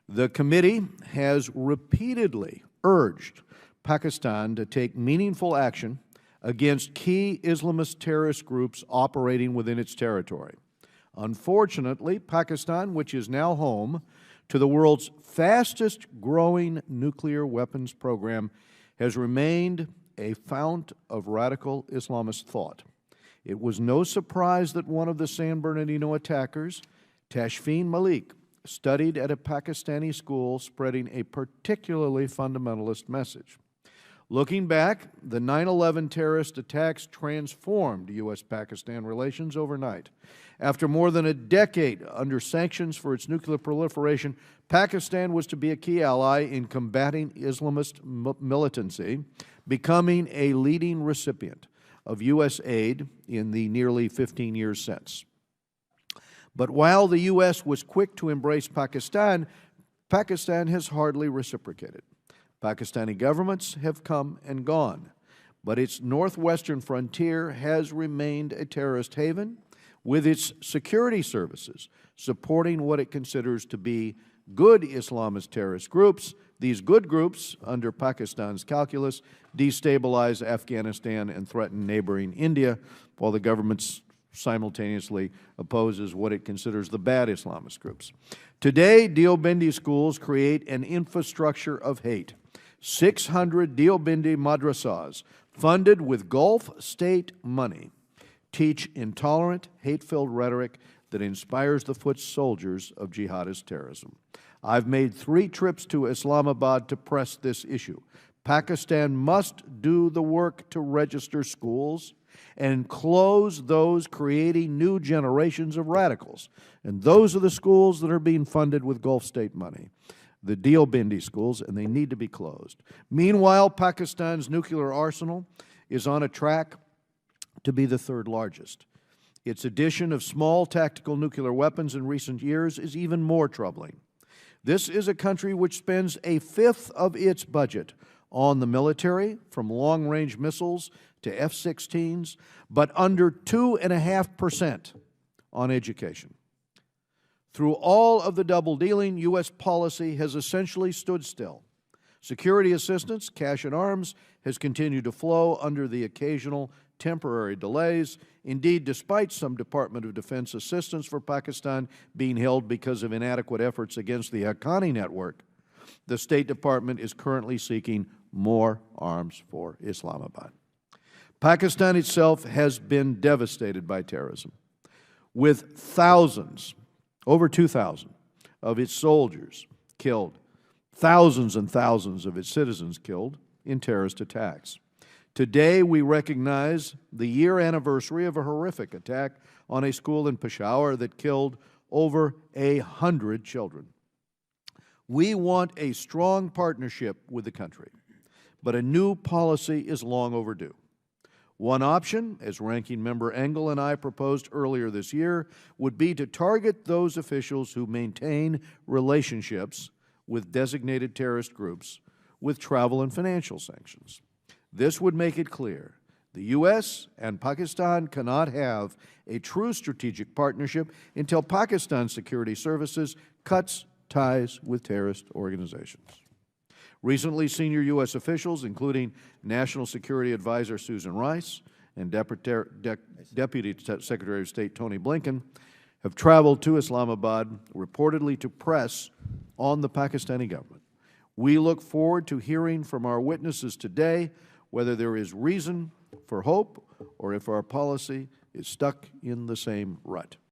The committee has repeatedly urged Pakistan to take meaningful action against key Islamist terrorist groups operating within its territory. Unfortunately, Pakistan, which is now home to the world's fastest growing nuclear weapons program, has remained a fount of radical Islamist thought. It was no surprise that one of the San Bernardino attackers, Tashfeen Malik, studied at a Pakistani school spreading a particularly fundamentalist message. Looking back, the 9/11 terrorist attacks transformed U.S.-Pakistan relations overnight. After more than a decade under sanctions for its nuclear proliferation, Pakistan was to be a key ally in combating Islamist militancy, becoming a leading recipient of U.S. aid in the nearly 15 years since. But while the U.S. was quick to embrace Pakistan, Pakistan has hardly reciprocated. Pakistani governments have come and gone, but its northwestern frontier has remained a terrorist haven, with its security services supporting what it considers to be good Islamist terrorist groups. These good groups, under Pakistan's calculus, destabilize Afghanistan and threaten neighboring India, while the government simultaneously opposes what it considers the bad Islamist groups. Today, Deobandi schools create an infrastructure of hate. 600 Deobandi madrasas, funded with Gulf state money, teach intolerant, hate-filled rhetoric that inspires the foot soldiers of jihadist terrorism. I've made 3 trips to Islamabad to press this issue. Pakistan must do the work to register schools and close those creating new generations of radicals. And those are the schools that are being funded with Gulf state money, the Deobandi schools, and they need to be closed. Meanwhile, Pakistan's nuclear arsenal is on a track to be the 3rd largest. Its addition of small tactical nuclear weapons in recent years is even more troubling. This is a country which spends a 1/5 of its budget on the military, from long-range missiles to F-16s, but under 2.5% on education. Through all of the double-dealing, U.S. policy has essentially stood still. Security assistance, cash and arms, has continued to flow under the occasional temporary delays. Indeed, despite some Department of Defense assistance for Pakistan being held because of inadequate efforts against the Haqqani network, the State Department is currently seeking more arms for Islamabad. Pakistan itself has been devastated by terrorism, with thousands, over 2,000, of its soldiers killed, thousands and thousands of its citizens killed in terrorist attacks. Today, we recognize the year anniversary of a horrific attack on a school in Peshawar that killed over 100 children. We want a strong partnership with the country, but a new policy is long overdue. One option, as Ranking Member Engel and I proposed earlier this year, would be to target those officials who maintain relationships with designated terrorist groups with travel and financial sanctions. This would make it clear the U.S. and Pakistan cannot have a true strategic partnership until Pakistan's security services cuts ties with terrorist organizations. Recently, senior U.S. officials, including National Security Advisor Susan Rice and Deputy Secretary of State Tony Blinken, have traveled to Islamabad, reportedly to press on the Pakistani government. We look forward to hearing from our witnesses today whether there is reason for hope or if our policy is stuck in the same rut.